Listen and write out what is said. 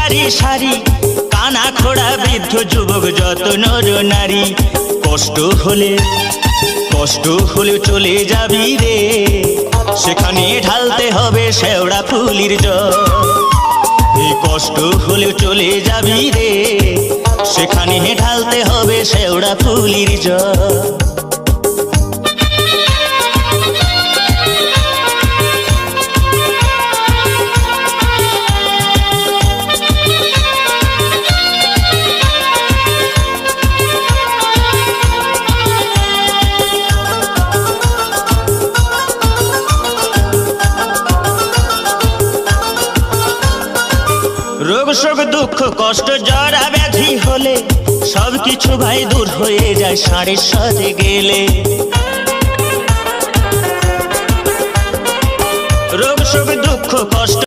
সারি সারি, কানা খোড়া বৃদ্ধ যুবক যত নর নারী। কষ্ট হলে চলে যাবি রে, সেখানে ঢালতে হবে শেওড়া ফুলির জল। এই কষ্ট হলেও চলে যাবি রে, সেখানে ঢালতে হবে শেওড়া ফুলির জল। রোগ শোক দুঃখ কষ্ট জরা ব্যাধি হলে সবকিছু ভাই দূর হয়ে যায় ষাঁড়ের সাথে গেলে। রোগ শোক দুঃখ কষ্ট